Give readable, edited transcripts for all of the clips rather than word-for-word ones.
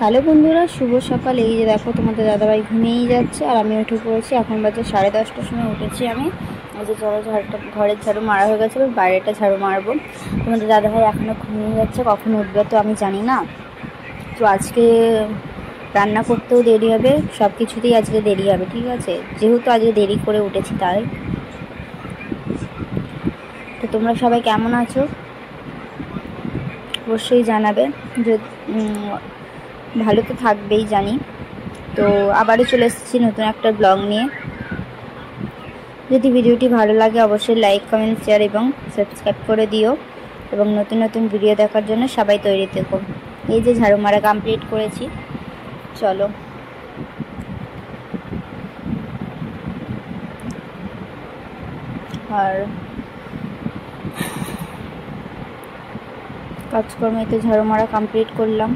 Hello বন্ধুরা, শুভ সকাল। এই যে দেখো, তোমাদের দাদাভাই ঘুমিয়েই যাচ্ছে আর আমি উঠে পড়েছি। এখন বাজে 10:30টার সময় উঠেছি আমি। এই যে ঘরের ঝাড়ু মারা হয়ে গেছে, বাইরেটা ঝাড়ু মারবো। তোমাদের দাদাভাই এখনও ঘুমিয়ে যাচ্ছে, কখন উঠবে তো আমি জানি না। তো আজকে রান্না করতেও দেরি হবে, সব কিছুতেই আজকে দেরি হবে, ঠিক আছে? যেহেতু আজকে দেরি করে উঠেছি তাই। তো তোমরা সবাই কেমন আছো অবশ্যই জানাবে। ভালো তো থাকবেই জানি। তো আবারও চলে এসেছি নতুন একটা ব্লগ নিয়ে। যদি ভিডিওটি ভালো লাগে অবশ্যই লাইক, কমেন্ট, শেয়ার এবং সাবস্ক্রাইব করে দিও। এবং নতুন নতুন ভিডিও দেখার জন্য সবাই তৈরি থেকো। এই যে ঝাড়ু মারা কমপ্লিট করেছি, চলো। আর কাজকর্মে তো ঝাড়ু মারা কমপ্লিট করলাম।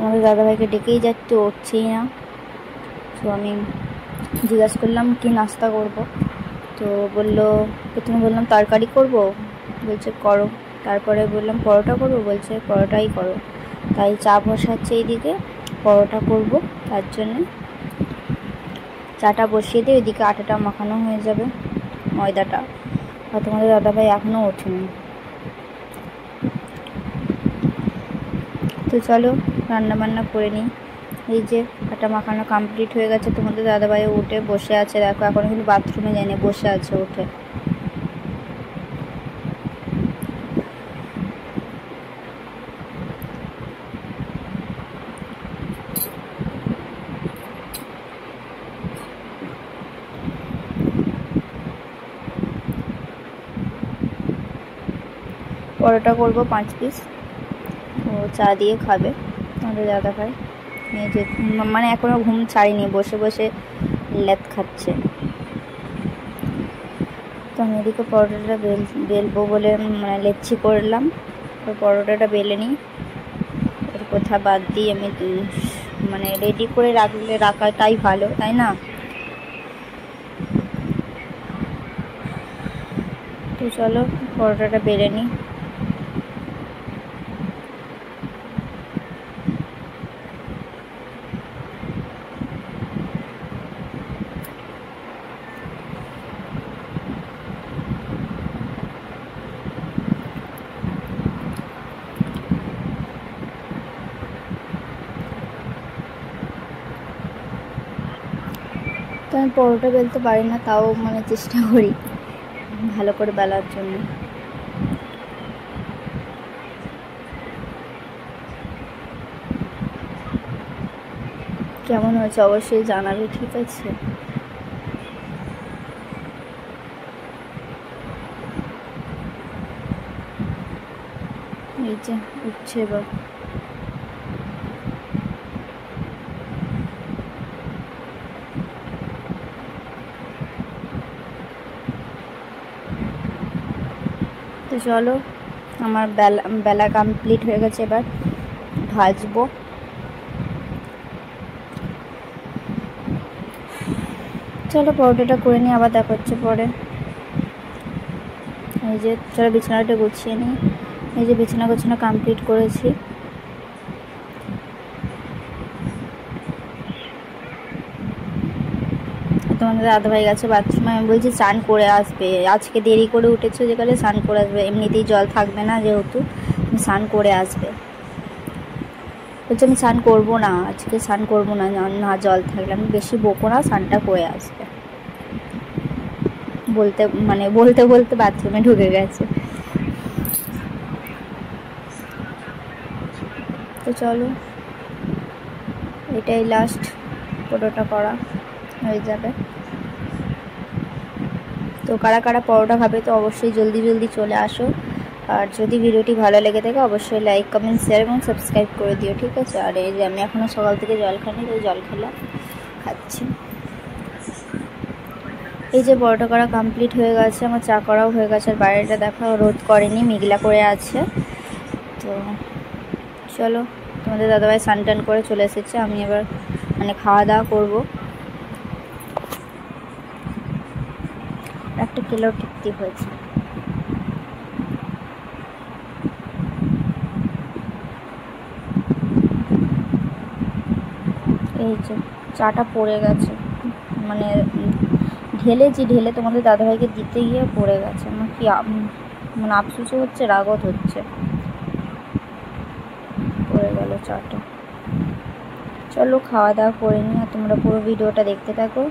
তোমাদের দাদাভাইকে ডেকেই যাচ্ছে, উঠছেই না। তো আমি জিজ্ঞাসা করলাম কি নাস্তা করব। তো প্রথমে বললাম তরকারি করব, বলছে করো। তারপরে বললাম পরোটা করব, বলছে পরোটাই করো। তাই চা বসাচ্ছে এইদিকে, পরোটা করব। তার জন্যে চাটা বসিয়ে দিয়ে ওইদিকে আটাটা মাখানো হয়ে যাবে, ময়দাটা। আর তোমাদের দাদাভাই এখনও ওঠেনি। তো চলো রান্না বান্না করে নিই। এই যে আটা মাখানো কমপ্লিট হয়ে গেছে। তোমাদের দাদাভাই উঠে বসে আছে, দেখো এখনো কিন্তু বাথরুমে যায়নি, বসে আছে উঠে। পরোটা করবো 5 পিস, ও চা দিয়ে খাবে আমাদের দাদাভাই। এই যে মানে এখনও ঘুম ছাড়িনি, বসে বসে লেদ খাচ্ছে। তো আমি এদিকে পরোটাটা বেলবো বলে মানে লেচ্ছি করলাম। তো পরোটাটা বেলে নিই, এর কথা বাদ দিয়ে আমি মানে রেডি করে রাখাটাই ভালো, তাই না? তো চলো পরোটাটা বেলে নিই। তো আমি পরোটা বেলতে পারি না, তাও মানে চেষ্টা করি ভালো করে বেলার জন্য। কেমন হয়েছে অবশ্যই জানাবে, ঠিক আছে? এই যে উঠছে এবার। তো চলো আমার বেলা কমপ্লিট হয়ে গেছে, এবার ভাজবো। চলো পরোটাটা করে নিই, আবার দেখা হচ্ছে পরে। এই যে চলো বিছানাটা গুছিয়ে নিই। এই যে বিছানা গোছানো কমপ্লিট করেছি। তোমাদের দাদাভাই গেছে বাথরুমে। আমি বলছি স্নান করে আসবে, আজকে দেরি করে উঠেছো যেখানে স্নান করে আসবে, এমনিতেই জল থাকবে না যেহেতু, স্নান করে আসবে। বলছে আমি স্নান করবো না, আজকে স্নান করবো না, না জল থাকলে। আমি বেশি বকো না, স্নানটা করে আসবে বলতে বলতে বাথরুমে ঢুকে গেছে। তো চলো এটাই লাস্ট, পরোটা করা হয়ে যাবে। তো কারা কারা পরোটা খাবে তো অবশ্যই জলদি জলদি চলে আসো। আর যদি ভিডিওটি ভালো লেগে থাকে অবশ্যই লাইক, কমেন্ট, শেয়ার এবং সাবস্ক্রাইব করে দিও, ঠিক আছে? আর এই যে আমি এখনও সকাল থেকে জল খাইনি, তো জল খাচ্ছি। এই যে পরোটা করা কমপ্লিট হয়ে গেছে, আমার চা করাও হয়ে গেছে। আর বাইরেটা দেখো রোদ করেনি, মেঘলা করে আছে। তো চলো তোমাদের দাদাভাই স্নান টান করে চলে এসেছে, আমি এবার মানে খাওয়া দাওয়া করবো। একটা কিলো টিকতে হয়েছে। এই যে চাটা পড়ে গেছে, মানে ঢেলে তোমাদের দাদাভাইকে দিতে গিয়ে পড়ে গেছে। আমার কি মানে আফসোসও হচ্ছে, রাগত হচ্ছে, পড়ে গেল চাটা। চলো খাওয়া দাওয়া করে নিই, আর তোমরা পুরো ভিডিওটা দেখতে থাকো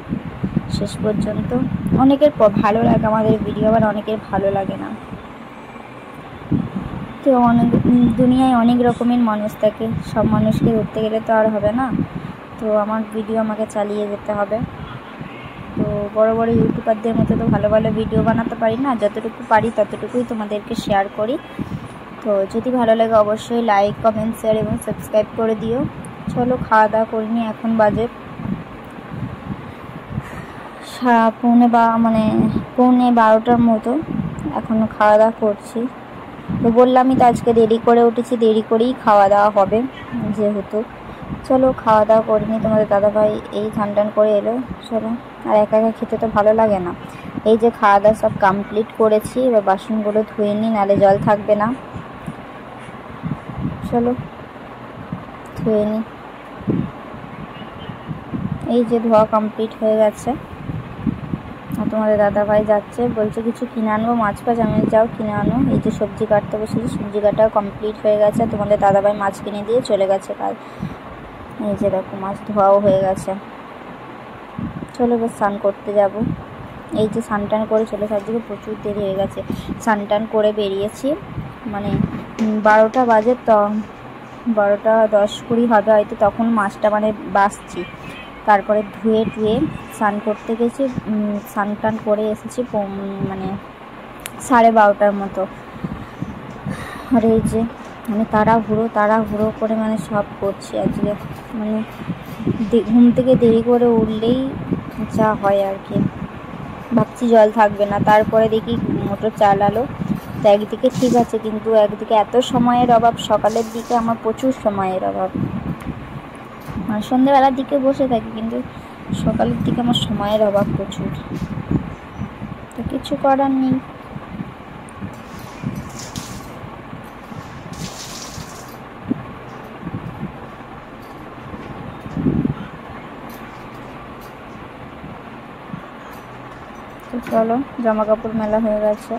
শেষ পর্যন্ত। অনেকের ভালো লাগে আমাদের ভিডিও, আবার অনেকের ভালো লাগে না। তো দুনিয়ায় অনেক রকমের মানুষ থাকে, সব মানুষকে ধরতে গেলে তো আর হবে না। তো আমার ভিডিও আমাকে চালিয়ে যেতে হবে। তো বড় বড় ইউটিউবারদের মতো তো ভালো ভালো ভিডিও বানাতে পারি না, যতটুকু পারি ততটুকুই তোমাদেরকে শেয়ার করি। তো যদি ভালো লাগে অবশ্যই লাইক, কমেন্ট, শেয়ার এবং সাবস্ক্রাইব করে দিও। চলো খাওয়া দাওয়া করিনি, এখন বাজে পৌনে 12টার মতো, এখনও খাওয়া দাওয়া করছি। তো বললামই তো আজকে দেরি করে উঠেছি, দেরি করেই খাওয়া দাওয়া হবে যেহেতু। চলো খাওয়া দাওয়া করিনি, তোমাদের দাদাভাই এই স্নান করে এলো। চলো, আর একা একা খেতে তো ভালো লাগে না। এই যে খাওয়া দাওয়া সব কমপ্লিট করেছি, এবার বাসনগুলো ধুয়ে নিই, নাহলে জল থাকবে না। চলো ধুয়ে নিই। এই যে ধোয়া কমপ্লিট হয়ে গেছে, আর তোমাদের দাদাভাই যাচ্ছে, বলছে কিছু কিনে আনবো, মাছ ফাছ। আমি যাও কিনে আনো। এই যে সবজি কাটতে বসেছি, সবজি কাটা কমপ্লিট হয়ে গেছে, আর তোমাদের দাদাভাই মাছ কিনে দিয়ে চলে গেছে কাল। এই যে দেখো মাছ ধোয়াও হয়ে গেছে। চলো এবার স্নান করতে যাব। এই যে স্নান টান করে চলে, চারদিকে প্রচুর দেরি হয়ে গেছে। স্নান টান করে বেরিয়েছি, মানে 12টা বাজে, তো 12টা 10-20 হবে হয়তো, তখন মাছটা মানে বাছছি। তারপরে ধুয়ে স্নান করতে গেছি, স্নান টান করে এসেছি মানে 12:30টার মতো। আর এই যে আমি তাড়াহুড়ো করে মানে সব করছি আজকে, মানে ঘুম থেকে দেরি করে উঠলেই যা হয় আর কি। ভাবছি জল থাকবে না, তারপরে দেখি মোটর চালালো। তো একদিকে ঠিক আছে, কিন্তু একদিকে এত সময়ের অভাব। সকালের দিকে আমার প্রচুর সময়ের অভাব, মানে সন্ধ্যেবেলার দিকে বসে থাকি, কিন্তু সকালের দিকে আমার সময়ের অভাব প্রচুর। তো কিছু করার নেই। তো চলো, জামা কাপড় মেলা হয়ে গেছে।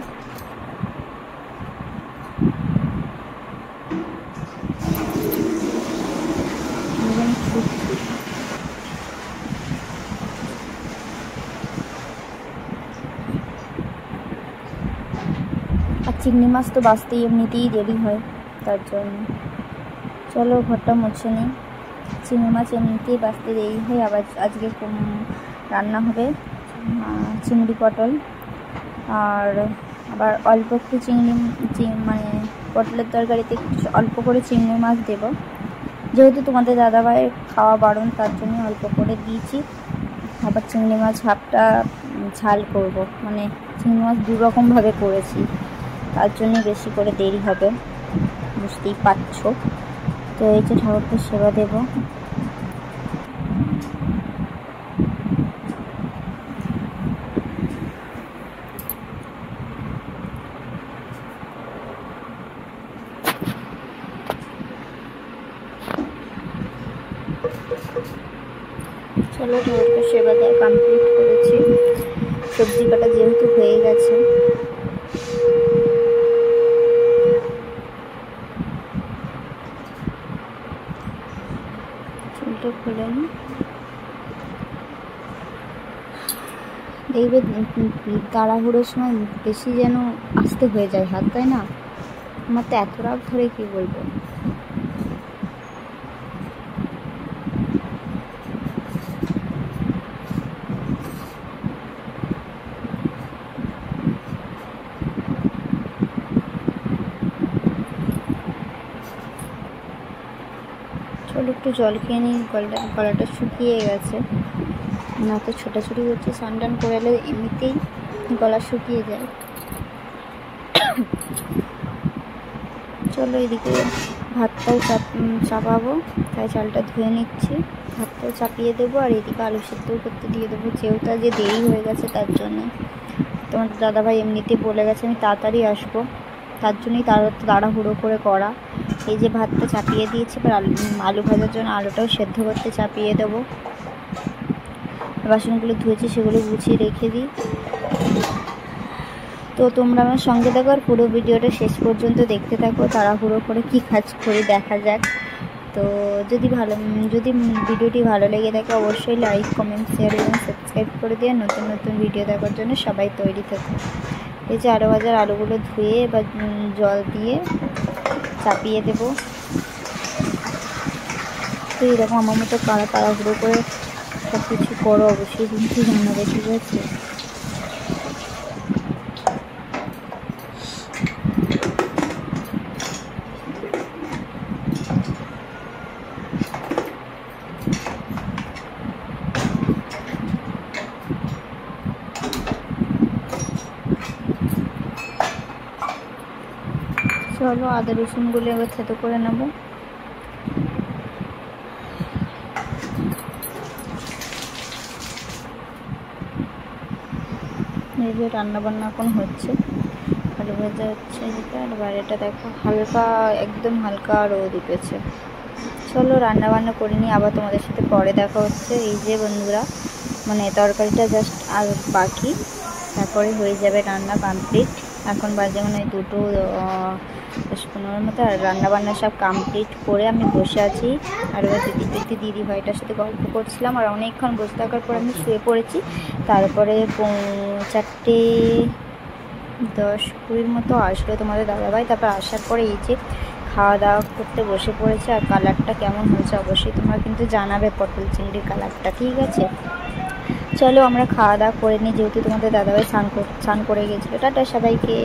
আর চিংড়ি মাছ তো বাঁচতেই এমনিতেই দেরি হয়, তার জন্য। চলো ঘরটা মুছে নিই। চিংড়ি মাছ এমনিতেই বাঁচতে দেরি হয়, আবার আজকে রান্না হবে চিংড়ি পটল, আর আবার অল্প একটু মানে পটলের তরকারিতে অল্প করে চিংড়ি মাছ দেব, যেহেতু তোমাদের দাদাভাইয়ের খাওয়া বারণ, তার জন্য অল্প করে দিয়েছি। আবার চিংড়ি মাছ হাফটা ঝাল করব, মানে চিংড়ি মাছ 2 রকমভাবে করেছি, তার জন্য বেশি করে দেরি হবে, বুঝতেই পারছো। তো এই যে ঠাকুরকে সেবা দেব। চলো ঠাকুরকে সেবা দেওয়া কমপ্লিট করেছি, সবজি কাটা যেহেতু হয়ে গেছে। চুলটা খুলে নি, দেখবে তাড়াহুড়োর সময় বেশি যেন আস্তে হয়ে যায় হাত, তাই না? আমার তো এত রাগ ধরে, কি বলবো। চলো একটু জল খেয়ে নিই, গলাটা শুকিয়ে গেছে, না তো ছোটাছুটি হচ্ছে। স্নান টান করে এলে এমনিতেই গলা শুকিয়ে যায়। চলো এদিকে ভাতটাও চাপাবো, তাই চালটা ধুয়ে নিচ্ছি, ভাতটাও চাপিয়ে দেবো, আর এদিকে আলু সেদ্ধও করতে দিয়ে দেবো, যেহেতু আজকে দেরি হয়ে গেছে তার জন্য। তোমার দাদাভাই এমনিতেই বলে গেছে আমি তাড়াতাড়ি আসবো, তার জন্যই তাড়াহুড়ো করে করা। এই যে ভাতটা চাপিয়ে দিয়েছি, এবার আলু ভাজার জন্য আলুটাও সেদ্ধ করতে চাপিয়ে দেবো। বাসনগুলো ধুয়েছি সেগুলো গুছিয়ে রেখে দিই। তো তোমরা আমার সঙ্গে থাকো আর পুরো ভিডিওটা শেষ পর্যন্ত দেখতে থাকো। তাড়াহুড়ো করে কী কাজ করি দেখা যাক। তো যদি ভিডিওটি ভালো লেগে থাকে অবশ্যই লাইক, কমেন্ট, শেয়ার এবং সাবস্ক্রাইব করে দিয়ে নতুন নতুন ভিডিও দেখার জন্য সবাই তৈরি থাকো। এই যে আলু ভাজার আলুগুলো ধুয়ে বা জল দিয়ে চাপিয়ে দেবো। তো এরকম আমার মতো তাড়াহুড়ো করে সব কিছু করো অবশ্যই কিন্তু জানাবে, ঠিক আছে? চলো আদা রসুনগুলো এবার থেতো করে নেব। এই যে রান্নাবান্না এখন হচ্ছে, আলু ভাজা হচ্ছে যেটা, আর বাইরেটা দেখো একদম হালকা রোদ উঠেছে। চলো রান্নাবান্না করে নিই, আবার তোমাদের সাথে পরে দেখা হচ্ছে। এই যে বন্ধুরা, মানে তরকারিটা জাস্ট আর বাকি, তারপরে হয়ে যাবে রান্না কমপ্লিট। এখন বাজে মানে 2:10-15 মতো। আর রান্নাবান্না সব কমপ্লিট করে আমি বসে আছি, আর এবার দিদি ভাইটার সাথে গল্প করছিলাম। আর অনেকক্ষণ বসে থাকার পর আমি শুয়ে পড়েছি। তারপরে 4:10-20 মতো আসলো তোমাদের দাদাভাই। তারপর আসার পরে এই যে খাওয়া দাওয়া করতে বসে পড়েছে। আর কালারটা কেমন হয়েছে অবশ্যই তোমরা কিন্তু জানাবে, পটল চিংড়ির কালারটা, ঠিক আছে? চলো আমরা খাওয়া দাওয়া করে নিই, যেহেতু তোমাদের দাদাভাই স্নান করে গেছিলো। টাটা সবাইকে।